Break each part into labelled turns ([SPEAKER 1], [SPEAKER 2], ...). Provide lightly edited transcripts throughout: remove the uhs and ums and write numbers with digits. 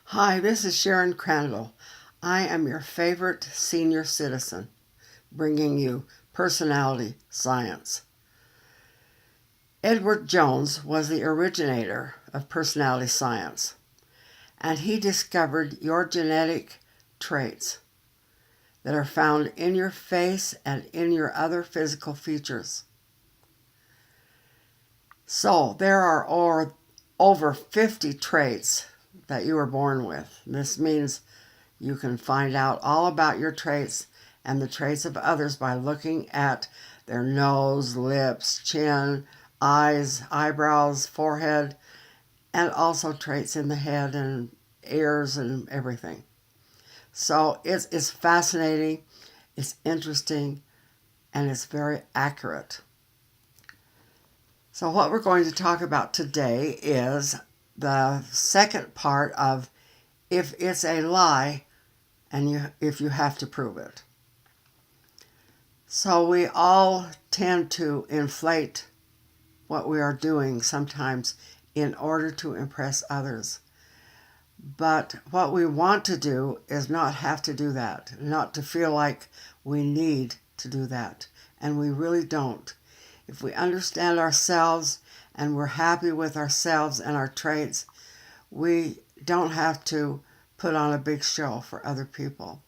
[SPEAKER 1] Hi, this is Sharon Crandall. I am your favorite senior citizen, bringing you personality science. Edward Jones was the originator of personality science, and he discovered your genetic traits that are found in your face and in your other physical features. So there are over 50 traits that you were born with. This means you can find out all about your traits and the traits of others by looking at their nose, lips, chin, eyes, eyebrows, forehead, and also traits in the head and ears and everything. So it's fascinating, it's interesting, and it's very accurate. So what we're going to talk about today is the second part of if it's a lie and if you have to prove it. So we all tend to inflate what we are doing sometimes in order to impress others. But what we want to do is not have to do that, not to feel like we need to do that. And we really don't. If we understand ourselves and we're happy with ourselves and our traits, we don't have to put on a big show for other people.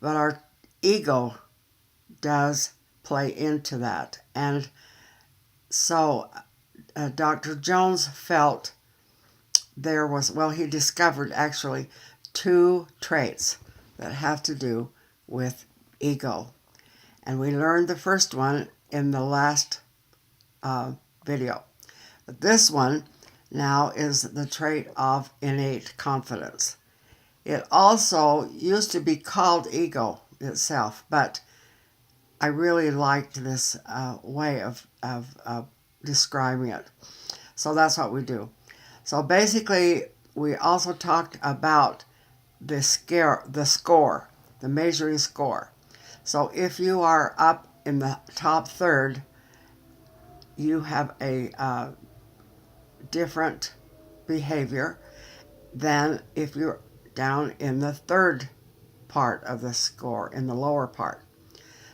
[SPEAKER 1] But our ego does play into that. And so Dr. Jones felt he discovered actually two traits that have to do with ego. And we learned the first one in the last video. But this one now is the trait of innate confidence. It also used to be called ego itself, but I really liked this way of describing it. So that's what we do. So basically, we also talked about the score, the measuring score. So if you are up in the top third, you have a different behavior than if you're down in the third part of the score, in the lower part.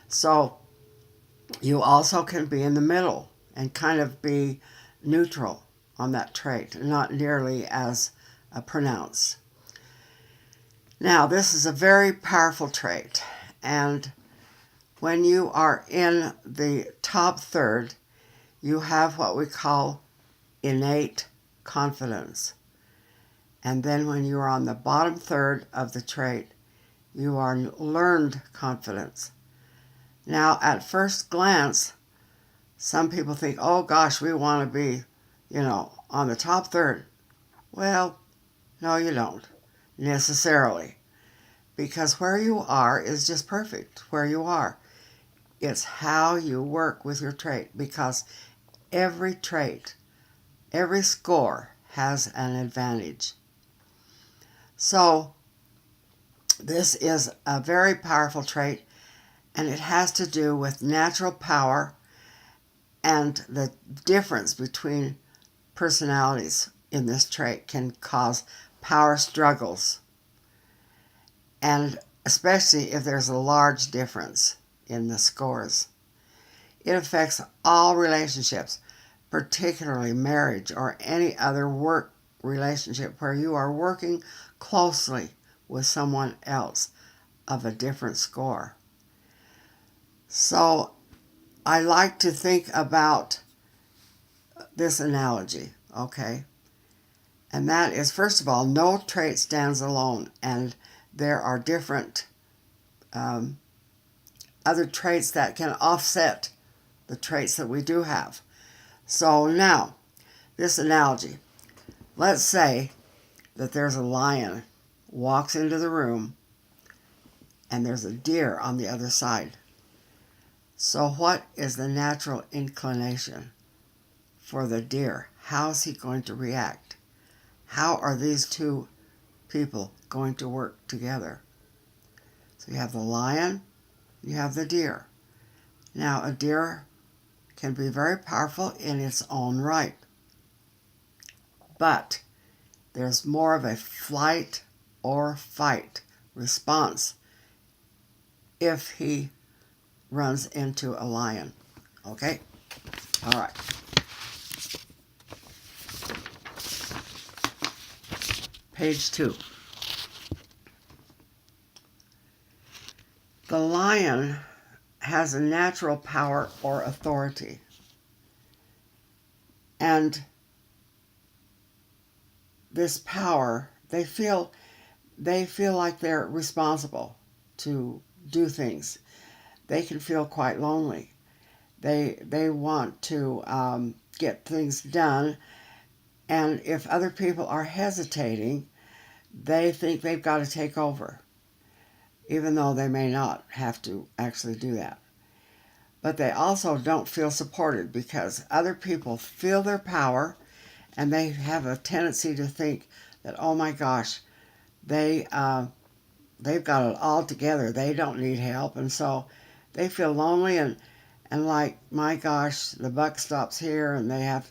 [SPEAKER 1] So you also can be in the middle and kind of be neutral on that trait, not nearly as pronounced. Now, this is a very powerful trait, and when you are in the top third, you have what we call innate confidence. And then when you are on the bottom third of the trait, you are learned confidence. Now, at first glance, some people think, oh gosh, we want to be, on the top third. Well, no, you don't necessarily, because where you are is just perfect where you are. It's how you work with your trait, because every trait, every score has an advantage. So this is a very powerful trait, and it has to do with natural power and the difference between personalities in this trait can cause power struggles, and especially if there's a large difference in the scores. It affects all relationships, particularly marriage or any other work relationship where you are working closely with someone else of a different score. So I like to think about this analogy, okay? And that is, first of all, no trait stands alone, and there are different other traits that can offset the traits that we do have. So now, this analogy, let's say that there's a lion walks into the room and there's a deer on the other side. So what is the natural inclination for the deer? How is he going to react? How are these two people going to work together? So you have the lion, you have the deer. Now, a deer can be very powerful in its own right, but there's more of a flight or fight response if he runs into a lion. Okay? All right. Page 2. The lion has a natural power or authority. And this power, they feel like they're responsible to do things. They can feel quite lonely. They want to get things done, and if other people are hesitating, they think they've got to take over, even though they may not have to actually do that. But they also don't feel supported because other people feel their power, and they have a tendency to think that, oh my gosh, they've got it all together. They don't need help, and so they feel lonely and like, my gosh, the buck stops here, and they have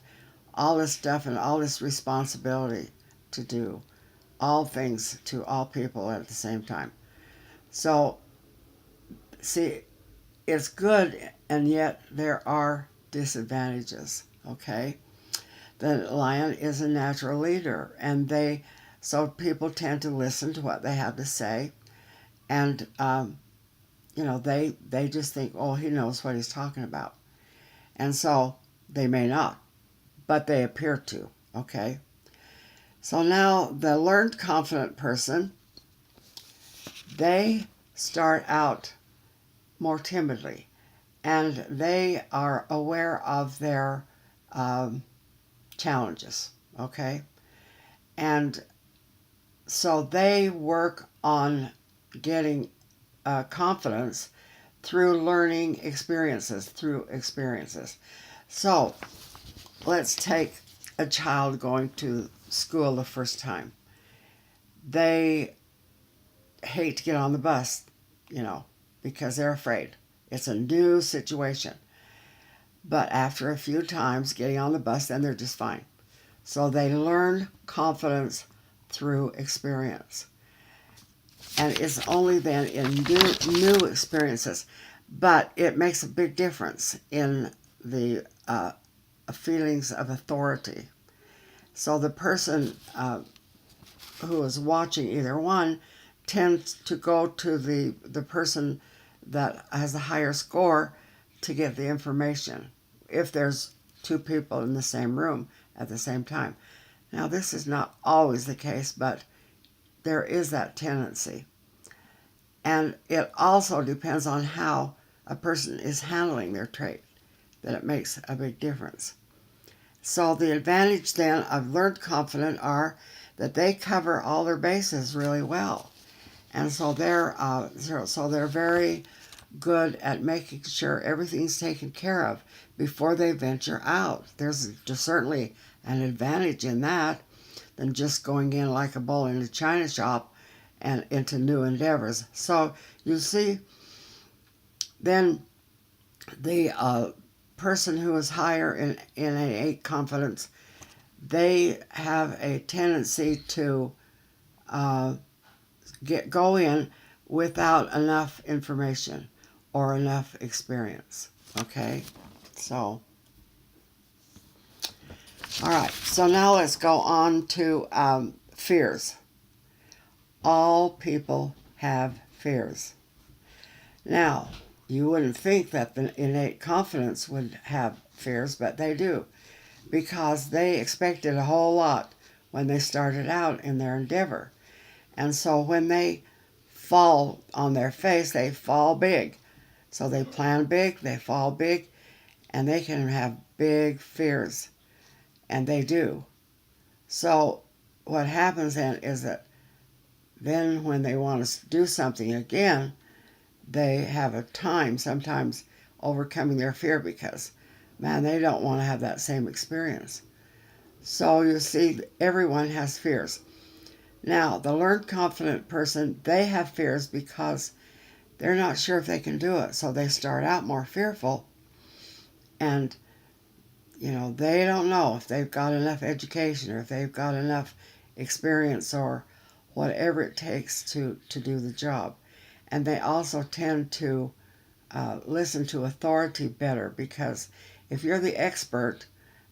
[SPEAKER 1] all this stuff and all this responsibility to do all things to all people at the same time. So, see, it's good, and yet there are disadvantages, okay? The lion is a natural leader, and so people tend to listen to what they have to say, and they just think, oh, he knows what he's talking about. And so they may not, but they appear to, okay? So now the learned confident person, they start out more timidly, and they are aware of their challenges, okay? And so they work on getting confidence through learning experiences, So let's take a child going to school the first time. They hate to get on the bus, because they're afraid. It's a new situation. But after a few times getting on the bus, then they're just fine. So they learn confidence through experience. And it's only then in new experiences. But it makes a big difference in the feelings of authority. So the person who is watching either one tends to go to the person that has a higher score to get the information if there's two people in the same room at the same time. Now, this is not always the case, but there is that tendency. And it also depends on how a person is handling their trait, that it makes a big difference. So the advantage then of learned confident are that they cover all their bases really well. And so they're very good at making sure everything's taken care of before they venture out. There's just certainly an advantage in that than just going in like a bull in a china shop and into new endeavors. So you see, then the person who is higher in innate confidence, they have a tendency to go in without enough information or enough experience. Okay, so all right. So now let's go on to fears. All people have fears. Now, you wouldn't think that the innate confidence would have fears, but they do, because they expected a whole lot when they started out in their endeavor. And so when they fall on their face, they fall big. So they plan big, they fall big, and they can have big fears. And they do. So what happens then is that then when they want to do something again, they have a time sometimes overcoming their fear because, man, they don't want to have that same experience. So you see, everyone has fears. Now, the learned confident person, they have fears because they're not sure if they can do it. So they start out more fearful, and they don't know if they've got enough education or if they've got enough experience or whatever it takes to do the job. And they also tend to listen to authority better, because if you're the expert,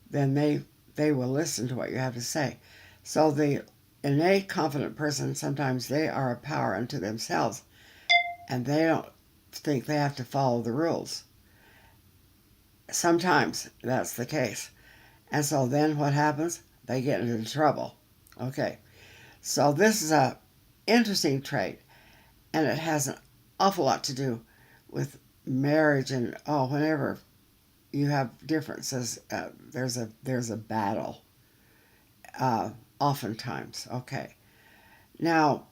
[SPEAKER 1] then they will listen to what you have to say. So the innate confident person, sometimes they are a power unto themselves, and they don't think they have to follow the rules. Sometimes that's the case. And so then what happens? They get into trouble. Okay. So this is a interesting trait, and it has an awful lot to do with marriage. And whenever you have differences, there's a battle. Oftentimes, okay. Now,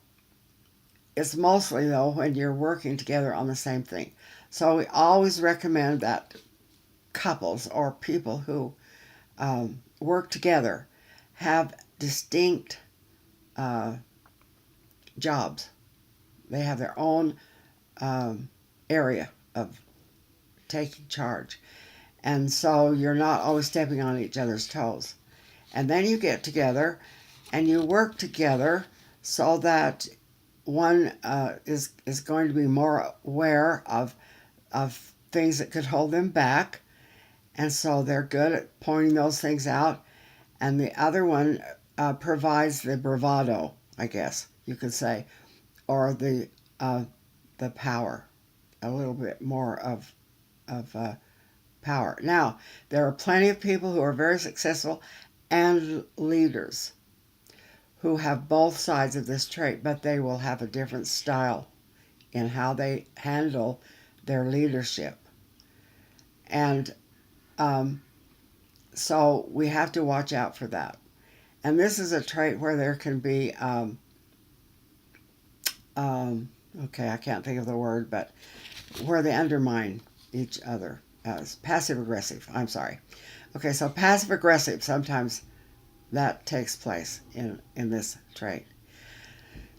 [SPEAKER 1] it's mostly though when you're working together on the same thing. So we always recommend that couples or people who work together have distinct jobs. They have their own area of taking charge. And so you're not always stepping on each other's toes. And then you get together and you work together so that one is going to be more aware of things that could hold them back. And so they're good at pointing those things out. And the other one provides the bravado, I guess you could say, or the power, a little bit more of power. Now, there are plenty of people who are very successful and leaders who have both sides of this trait, but they will have a different style in how they handle their leadership. And so we have to watch out for that. And this is a trait where there can be, okay, I can't think of the word, but where they undermine each other. Passive-aggressive, I'm sorry. Okay, so passive-aggressive, sometimes that takes place in this trait.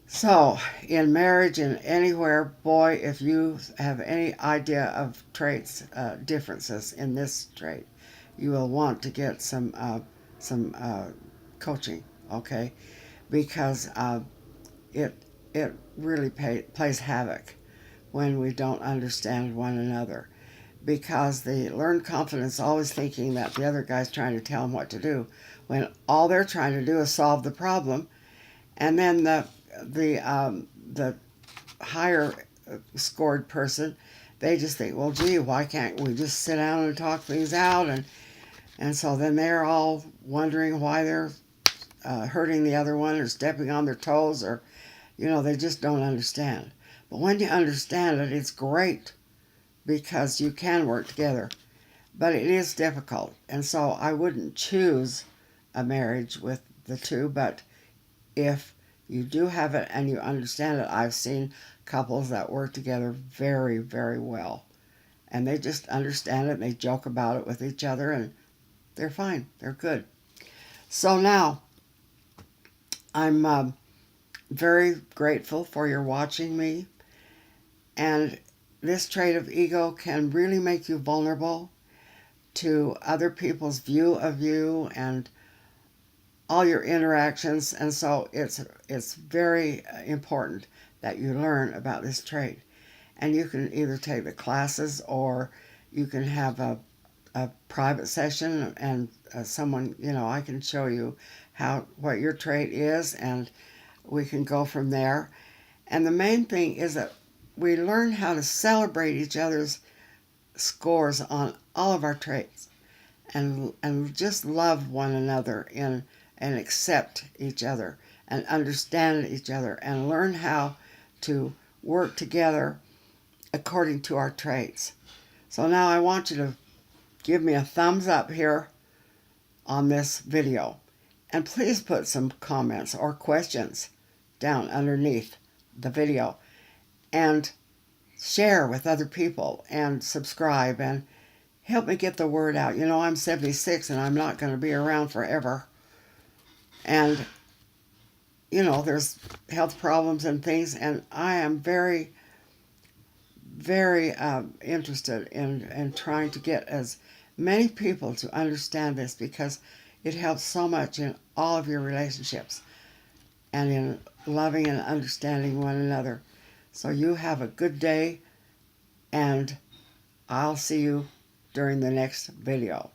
[SPEAKER 1] So, in marriage and anywhere, boy, if you have any idea of traits, differences in this trait, you will want to get some coaching, okay? Because it really plays havoc when we don't understand one another. Because the learned confidence is always thinking that the other guy's trying to tell them what to do, when all they're trying to do is solve the problem. And then the higher scored person, they just think, well, gee, why can't we just sit down and talk things out? And so then they're all wondering why they're hurting the other one or stepping on their toes, or, they just don't understand. But when you understand it, it's great, because you can work together. But it is difficult. And so I wouldn't choose a marriage with the two, but if you do have it and you understand it, I've seen couples that work together very, very well. And they just understand it, and they joke about it with each other, and they're fine. They're good. So now, I'm very grateful for your watching me. And this trait of ego can really make you vulnerable to other people's view of you and all your interactions. And so it's very important that you learn about this trait. And you can either take the classes, or you can have a private session, and someone, I can show you what your trait is, and we can go from there. And the main thing is that we learn how to celebrate each other's scores on all of our traits, and just love one another and accept each other and understand each other and learn how to work together according to our traits. So now I want you to give me a thumbs up here on this video, and please put some comments or questions down underneath the video, and share with other people, and subscribe, and help me get the word out. I'm 76 and I'm not going to be around forever. And, there's health problems and things, and I am very, very interested in trying to get as many people to understand this, because it helps so much in all of your relationships. and in loving and understanding one another. So you have a good day, and I'll see you during the next video.